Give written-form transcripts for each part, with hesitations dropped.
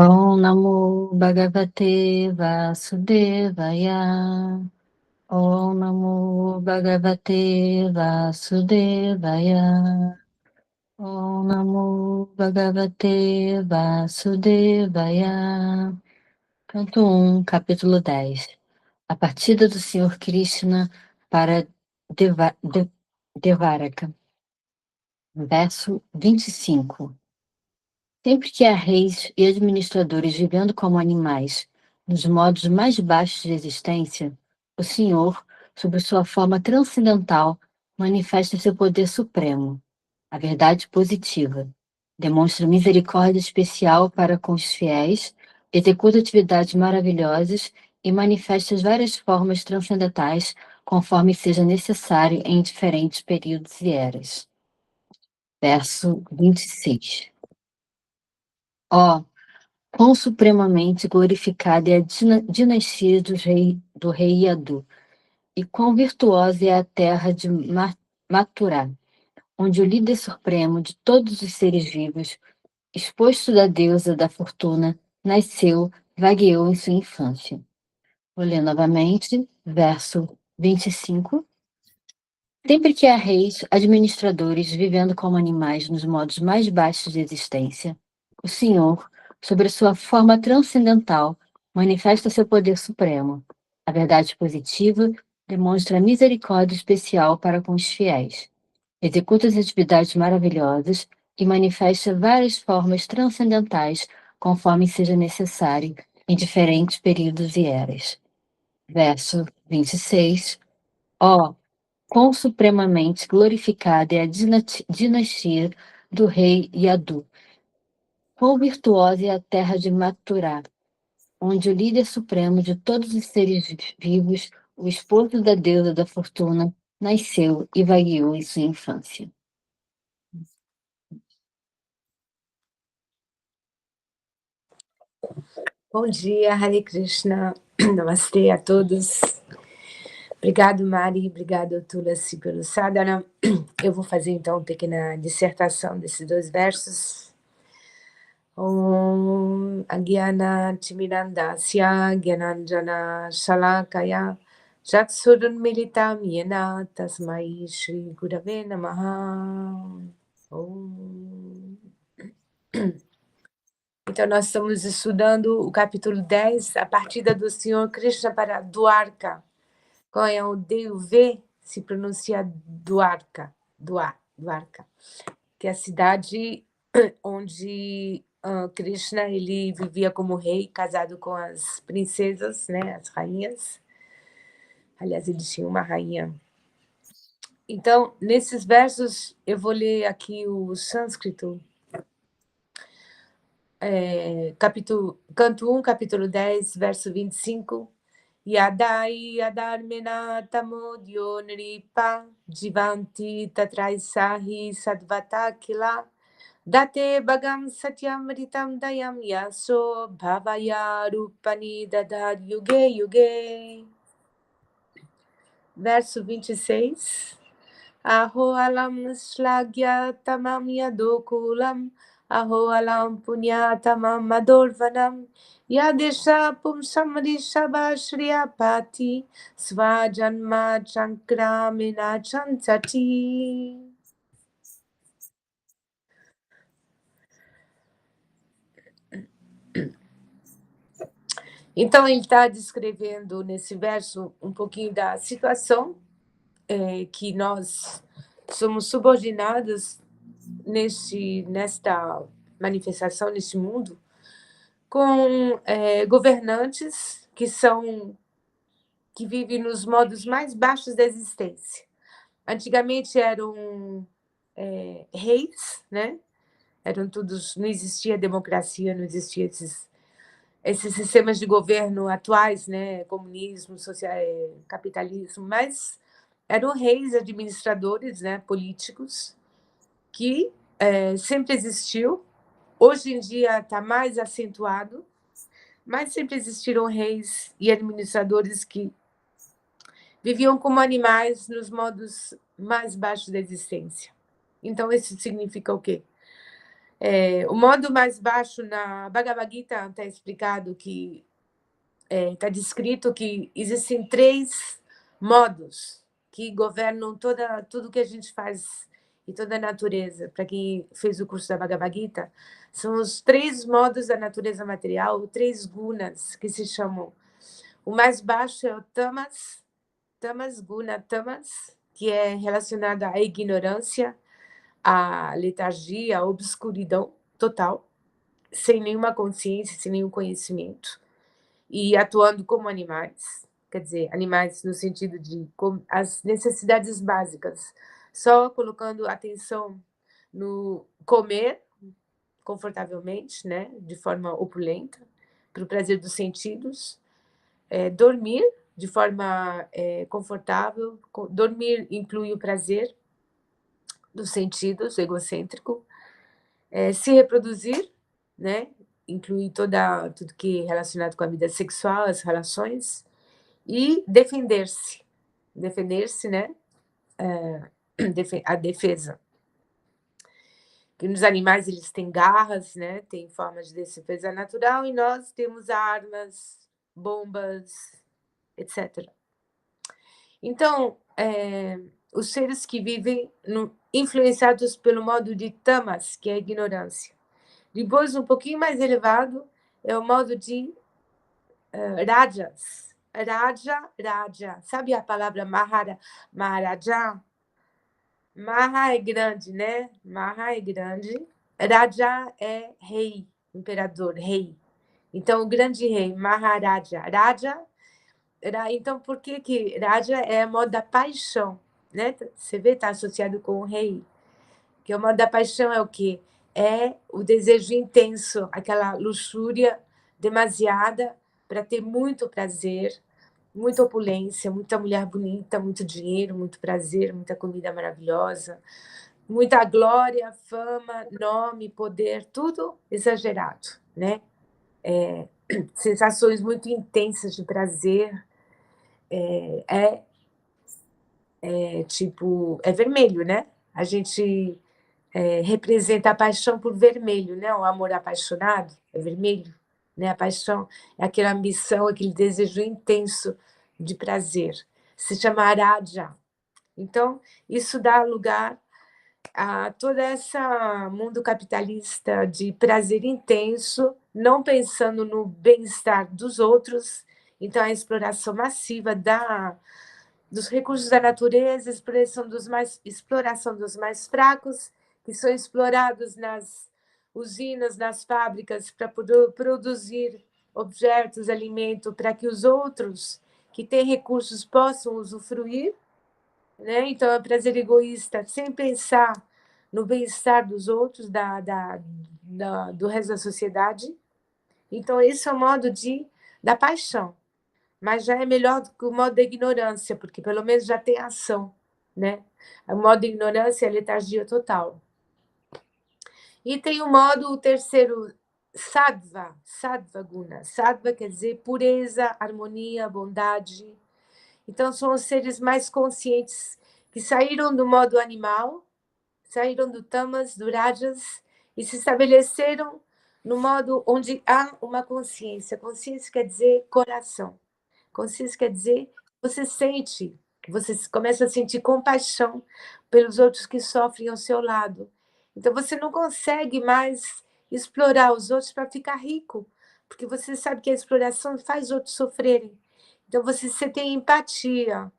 Om Namo Bhagavate Vasudevaya. Om Namo Bhagavate Vasudevaya. Om Namo Bhagavate Vasudevaya. Canto 1, capítulo 10. A partida do Senhor Krishna para Devaraka. Verso 25. Sempre que há reis e administradores vivendo como animais, nos modos mais baixos de existência, o Senhor, sob sua forma transcendental, manifesta seu poder supremo, a verdade positiva, demonstra misericórdia especial para com os fiéis, executa atividades maravilhosas e manifesta as várias formas transcendentais conforme seja necessário em diferentes períodos e eras. Verso 26. Ó, quão supremamente glorificada é a dinastia do rei Yadu, e quão virtuosa é a terra de Mathura, onde o líder supremo de todos os seres vivos, exposto da deusa da fortuna, nasceu, vagueou em sua infância. Vou ler novamente, verso 25. Sempre que há reis, administradores, vivendo como animais nos modos mais baixos de existência, o Senhor, sobre a sua forma transcendental, manifesta seu poder supremo. A verdade positiva demonstra a misericórdia especial para com os fiéis. Executa as atividades maravilhosas e manifesta várias formas transcendentais conforme seja necessário em diferentes períodos e eras. Verso 26. Ó, quão supremamente glorificada é a dinastia do rei Yadu. Quão virtuosa é a terra de Mathura, onde o líder supremo de todos os seres vivos, o esposo da deusa da fortuna, nasceu e vagueou em sua infância. Bom dia, Hare Krishna, Namastê a todos. Obrigado, Mari, obrigado, Tulasi, pelo sadhana. Eu vou fazer, então, uma pequena dissertação desses dois versos. Om Agyana Timirandasya Gyananjana Shalakaya Jaksurun Militam Yena Tasmai Shri Gurave Namaha. Om. Então, nós estamos estudando o capítulo 10, a partida do Senhor Krishna para Dwarka. Qual é o D-U-V? Se pronuncia Dwarka, Dwarka, que é a cidade onde Krishna ele vivia como rei, casado com as princesas, né, as rainhas. Aliás, ele tinha uma rainha. Então, nesses versos, eu vou ler aqui o sânscrito. Canto 1, capítulo 10, verso 25. Yadai adarmena tamodyo nripa jivanti tatraisahi sadvata kila date bagam satyamritam dayam yaso bhavaya rupani dadar yuge yuge. Verso 26. Aho alam shlagya tamam yadokulam Aho alam punyatamam madorvanam Yadesha pumsamrishabha shriyapati Svajanma chankramena chantati. Então, ele está descrevendo nesse verso um pouquinho da situação que nós somos subordinados nesta manifestação, neste mundo, com governantes que vivem nos modos mais baixos da existência. Antigamente eram reis, né? Eram todos, não existia democracia, não existia esses sistemas de governo atuais, né? Comunismo, capitalismo, mas eram reis, administradores, né? Políticos, que sempre existiu. Hoje em dia está mais acentuado, mas sempre existiram reis e administradores que viviam como animais nos modos mais baixos da existência. Então, isso significa o quê? O modo mais baixo na Bhagavad Gita está explicado que está descrito que existem 3 modos que governam tudo que a gente faz e toda a natureza. Para quem fez o curso da Bhagavad Gita, são os 3 modos da natureza material, 3 gunas que se chamam. O mais baixo é o tamas guna tamas, que é relacionado à ignorância, à letargia, à obscuridão total, sem nenhuma consciência, sem nenhum conhecimento, e atuando como animais, quer dizer, animais no sentido de as necessidades básicas, só colocando atenção no comer confortavelmente, né, de forma opulenta, para o prazer dos sentidos, dormir de forma confortável, dormir inclui o prazer dos sentidos, egocêntrico, se reproduzir, né, inclui tudo que é relacionado com a vida sexual, as relações, e defender-se, né, a defesa. Que nos animais eles têm garras, né, têm formas de defesa natural, e nós temos armas, bombas, etc. Então, os seres que vivem influenciados pelo modo de tamas, que é a ignorância. Depois, um pouquinho mais elevado, é o modo de rajas. Raja. Sabe a palavra Maharaja? Maha é grande, né? Maha é grande. Raja é rei, imperador, rei. Então, o grande rei, Maharaja. Então, por que Raja é o modo da paixão, né? Você vê, está associado com o rei. Que o modo da paixão é o quê? É o desejo intenso, aquela luxúria demasiada para ter muito prazer, muita opulência, muita mulher bonita, muito dinheiro, muito prazer, muita comida maravilhosa, muita glória, fama, nome, poder, tudo exagerado, né? Sensações muito intensas de prazer, tipo, é vermelho, né? A gente representa a paixão por vermelho, né? O amor apaixonado é vermelho, né? A paixão é aquela ambição, aquele desejo intenso de prazer. Se chama Araja. Então, isso dá lugar a todo esse mundo capitalista de prazer intenso, não pensando no bem-estar dos outros. Então, a exploração massiva dos recursos da natureza, exploração dos mais fracos, que são explorados nas usinas, nas fábricas, para produzir objetos, alimento, para que os outros que têm recursos possam usufruir, né? Então, é prazer egoísta, sem pensar no bem-estar dos outros, do resto da sociedade. Então, esse é o modo da paixão. Mas já é melhor do que o modo da ignorância, porque pelo menos já tem ação, né? O modo da ignorância é letargia total. E tem o terceiro, sattva guna. Sattva quer dizer pureza, harmonia, bondade. Então, são os seres mais conscientes que saíram do modo animal, saíram do tamas, do rajas, e se estabeleceram no modo onde há uma consciência. Consciência quer dizer coração. Consciência quer dizer você sente, você começa a sentir compaixão pelos outros que sofrem ao seu lado. Então você não consegue mais explorar os outros para ficar rico, porque você sabe que a exploração faz outros sofrerem. Então você tem empatia.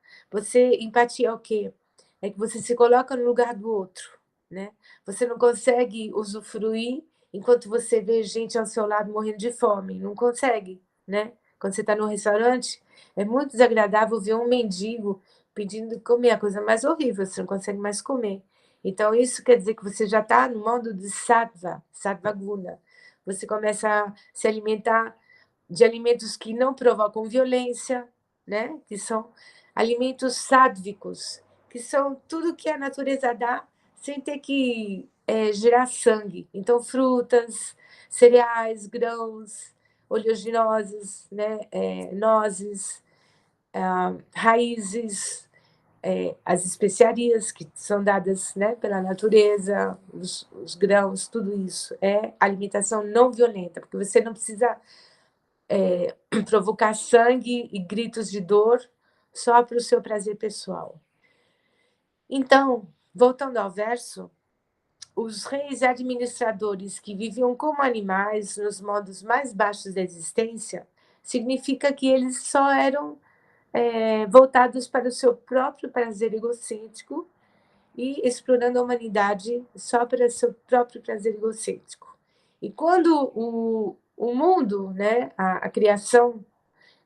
Empatia é o quê? É que você se coloca no lugar do outro, né? Você não consegue usufruir enquanto você vê gente ao seu lado morrendo de fome, não consegue, né? Quando você está no restaurante, é muito desagradável ver um mendigo pedindo comer, a coisa mais horrível, você não consegue mais comer. Então, isso quer dizer que você já está no modo de sattva guna. Você começa a se alimentar de alimentos que não provocam violência, né? Que são alimentos sádvicos, que são tudo que a natureza dá sem ter que gerar sangue. Então, frutas, cereais, grãos, oleaginosas, né? Nozes, raízes, as especiarias que são dadas, né, pela natureza, os grãos, tudo isso é alimentação não violenta, porque você não precisa provocar sangue e gritos de dor só para o seu prazer pessoal. Então, voltando ao verso, os reis e administradores que viviam como animais nos modos mais baixos da existência, significa que eles só eram voltados para o seu próprio prazer egocêntrico e explorando a humanidade só para seu próprio prazer egocêntrico. E quando o mundo, né, a criação,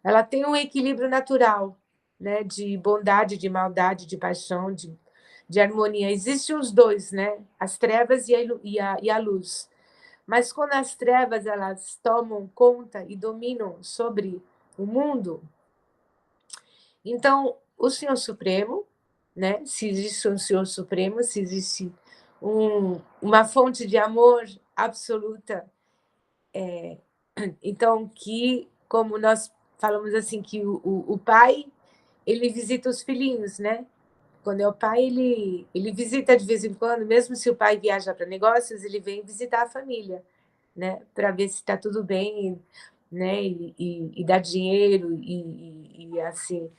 ela tem um equilíbrio natural, né, de bondade, de maldade, de paixão, de harmonia. Existem os dois, né, as trevas e a luz. Mas quando as trevas elas tomam conta e dominam sobre o mundo, então o Senhor Supremo, né, se existe um Senhor Supremo, se existe uma fonte de amor absoluta, então que, como nós falamos assim, que o pai, ele visita os filhinhos, né? Quando é o pai, ele visita de vez em quando, mesmo se o pai viaja para negócios, ele vem visitar a família, né? Para ver se está tudo bem, né? E dar dinheiro e assim,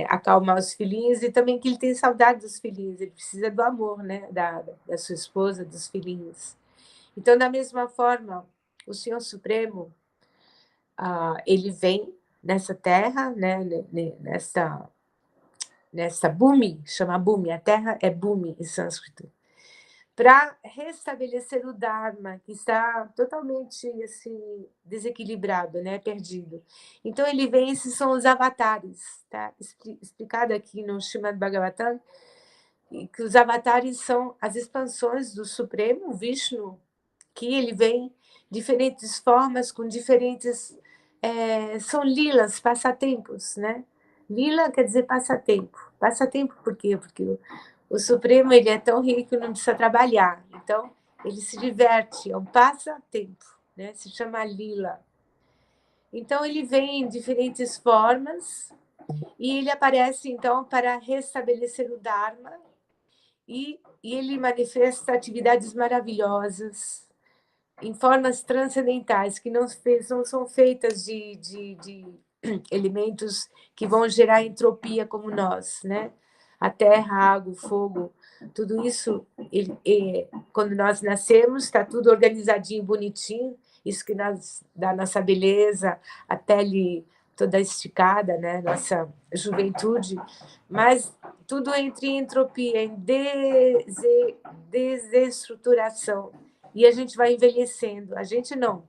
acalmar os filhinhos, e também que ele tem saudade dos filhinhos, ele precisa do amor, né? Da sua esposa, dos filhinhos. Então, da mesma forma, o Senhor Supremo, ele vem nessa terra, né? Nessa Bhumi, chama Bhumi, a terra é Bhumi em sânscrito, para restabelecer o Dharma, que está totalmente assim, desequilibrado, né? Perdido. Então, ele vem, esses são os avatares, tá? Explicado aqui no Srimad Bhagavatam, que os avatares são as expansões do Supremo, Vishnu, que ele vem diferentes formas, com diferentes... são lilas, passatempos, né? Lila quer dizer passatempo. Passatempo por quê? Porque o Supremo ele é tão rico que não precisa trabalhar. Então, ele se diverte, é um passatempo, né? Se chama lila. Então, ele vem em diferentes formas e ele aparece, então, para restabelecer o Dharma e ele manifesta atividades maravilhosas em formas transcendentais, que não são feitas de elementos que vão gerar entropia como nós, né? A terra, a água, o fogo, tudo isso, quando nós nascemos, está tudo organizadinho, bonitinho, isso que nós, dá nossa beleza, a pele toda esticada, né? Nossa juventude, mas tudo entra em entropia, em desestruturação. E a gente vai envelhecendo. A gente não.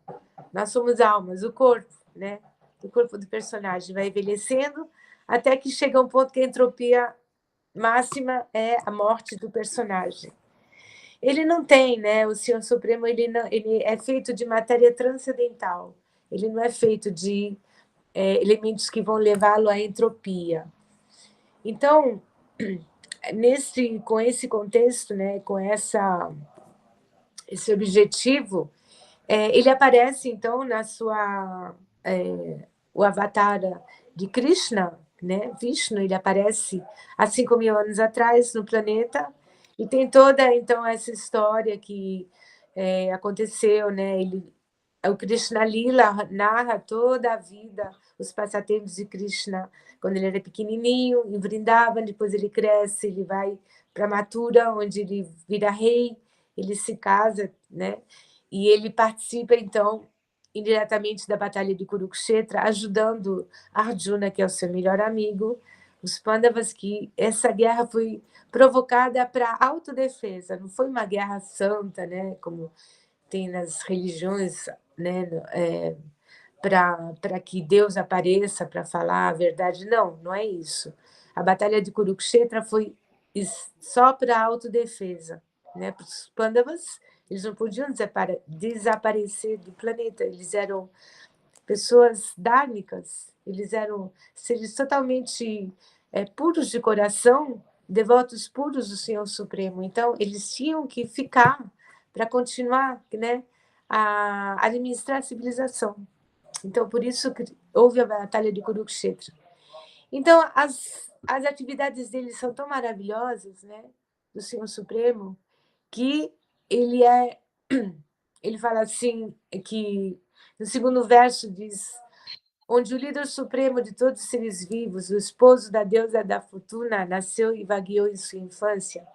Nós somos almas, o corpo, né? O corpo do personagem vai envelhecendo até que chega um ponto que a entropia máxima é a morte do personagem. Ele não tem, né? O Senhor Supremo, ele é feito de matéria transcendental. Ele não é feito de elementos que vão levá-lo à entropia. Então, com esse contexto, né, com esse objetivo, ele aparece, então, o avatar de Krishna, né? Vishnu, ele aparece há 5.000 anos atrás no planeta, e tem toda, então, essa história que aconteceu, né? O Krishna Lila narra toda a vida, os passatempos de Krishna, quando ele era pequenininho, em Vrindavan, depois ele cresce, ele vai para Mathura, onde ele vira rei, ele se casa, né? E ele participa, então, indiretamente da Batalha de Kurukshetra, ajudando Arjuna, que é o seu melhor amigo, os Pandavas, que essa guerra foi provocada para autodefesa, não foi uma guerra santa, né? Como tem nas religiões, né? Para que Deus apareça para falar a verdade. Não, não é isso. A Batalha de Kurukshetra foi só para autodefesa, né? Para os Pandavas, eles não podiam desaparecer do planeta, eles eram pessoas dármicas, eles eram seres totalmente puros de coração, devotos puros do Senhor Supremo. Então, eles tinham que ficar para continuar, né, a administrar a civilização. Então, por isso que houve a Batalha de Kurukshetra. Então, as atividades dele são tão maravilhosas, né, do Senhor Supremo, que ele é... Ele fala assim, que no segundo verso diz: onde o líder supremo de todos os seres vivos, o esposo da deusa da fortuna, nasceu e vagueou em sua infância.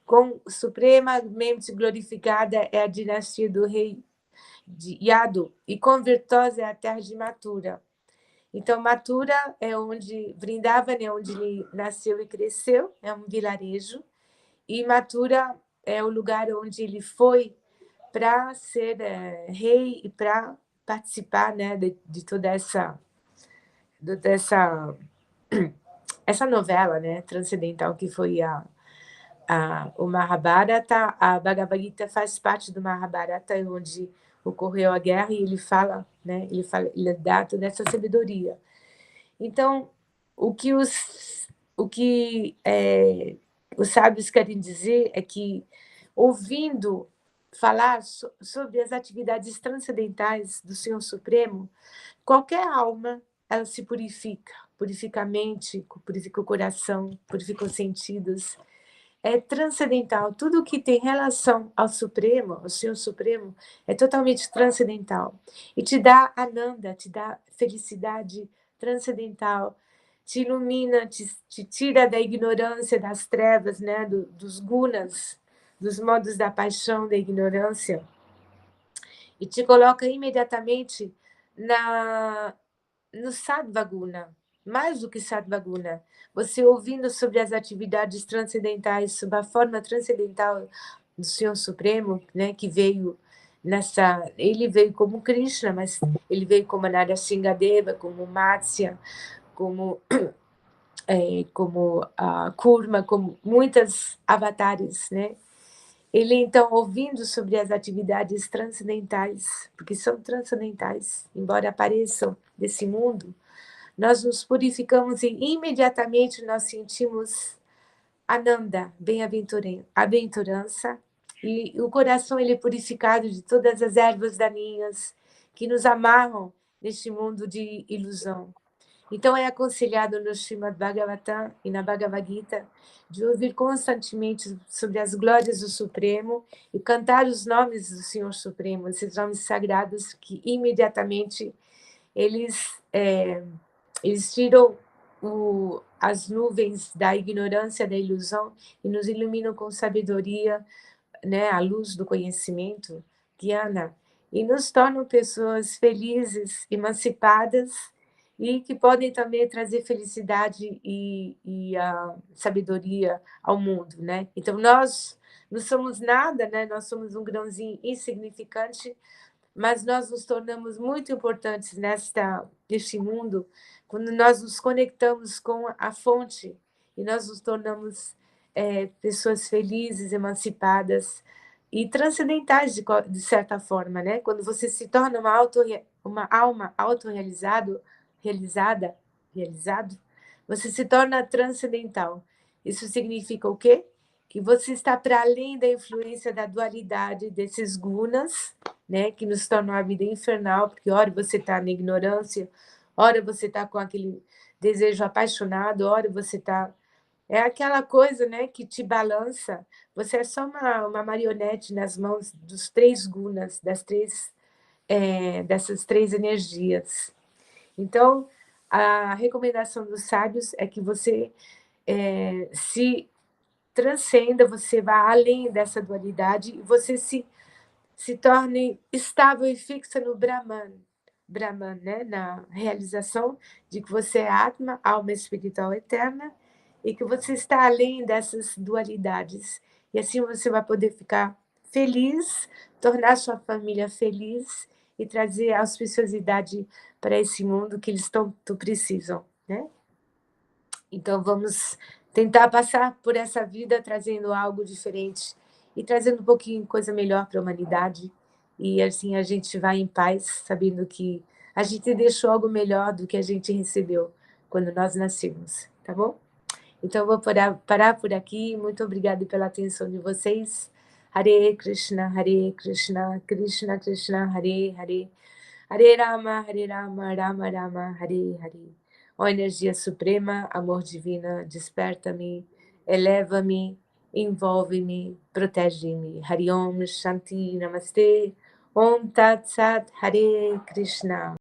Com supremamente glorificada é a dinastia do rei de Yadu, e convertosa é a terra de Mathura. Então, Mathura é onde Vrindavan é onde ele nasceu e cresceu, é um vilarejo, e Mathura é o lugar onde ele foi para ser rei e para participar, né, de toda essa novela, né, transcendental que foi o Mahabharata. A Bhagavad Gita faz parte do Mahabharata, onde ocorreu a guerra, e ele fala, né, ele dá toda essa sabedoria. Então, os sábios querem dizer é que, ouvindo falar sobre as atividades transcendentais do Senhor Supremo, qualquer alma, ela se purifica a mente, purifica o coração, purifica os sentidos. É transcendental. Tudo que tem relação ao Supremo, ao Senhor Supremo, é totalmente transcendental. E te dá ananda, te dá felicidade transcendental, te ilumina, te tira da ignorância, das trevas, né, dos gunas, dos modos da paixão, da ignorância, e te coloca imediatamente no Sadhvaguna, mais do que Sadhvaguna. Você ouvindo sobre as atividades transcendentais, sobre a forma transcendental do Senhor Supremo, né, que veio ele veio como Krishna, mas ele veio como Narasimhadeva, como Matsya, como Kurma, como muitas avatares, né? Ele, então, ouvindo sobre as atividades transcendentais, porque são transcendentais, embora apareçam desse mundo, nós nos purificamos e imediatamente nós sentimos Ananda, bem-aventurança, e o coração ele é purificado de todas as ervas daninhas que nos amarram neste mundo de ilusão. Então, é aconselhado no Srimad Bhagavatam e na Bhagavad Gita de ouvir constantemente sobre as glórias do Supremo e cantar os nomes do Senhor Supremo, esses nomes sagrados que imediatamente eles tiram as nuvens da ignorância, da ilusão, e nos iluminam com sabedoria, né, a luz do conhecimento, Gyana, e nos tornam pessoas felizes, emancipadas, e que podem também trazer felicidade e a sabedoria ao mundo, né? Então, nós não somos nada, né? Nós somos um grãozinho insignificante, mas nós nos tornamos muito importantes neste mundo quando nós nos conectamos com a fonte e nós nos tornamos pessoas felizes, emancipadas e transcendentais de certa forma, né? Quando você se torna uma alma realizado, você se torna transcendental. Isso significa o quê? Que você está para além da influência da dualidade desses gunas, né, que nos tornam a vida infernal, porque ora você está na ignorância, ora você está com aquele desejo apaixonado, ora você está... É aquela coisa, né, que te balança. Você é só uma marionete nas mãos dos três gunas, dessas três energias. Então, a recomendação dos sábios é que você se transcenda, você vá além dessa dualidade e você se torne estável e fixa no Brahman, né? Na realização de que você é Atma, alma espiritual eterna, e que você está além dessas dualidades. E assim você vai poder ficar feliz, tornar sua família feliz e trazer auspiciosidade para esse mundo que eles tanto precisam, né? Então, vamos tentar passar por essa vida trazendo algo diferente e trazendo um pouquinho coisa melhor para a humanidade. E assim a gente vai em paz, sabendo que a gente deixou algo melhor do que a gente recebeu quando nós nascemos, tá bom? Então, eu vou parar por aqui. Muito obrigada pela atenção de vocês. Hare Krishna, Krishna Krishna, Hare Hare, Hare Rama, Rama Rama, Hare Hare. Ó energia suprema, amor divina, desperta-me, eleva-me, envolve-me, protege-me. Hari Om Shanti Namaste. Om Tat Sat Hare Krishna.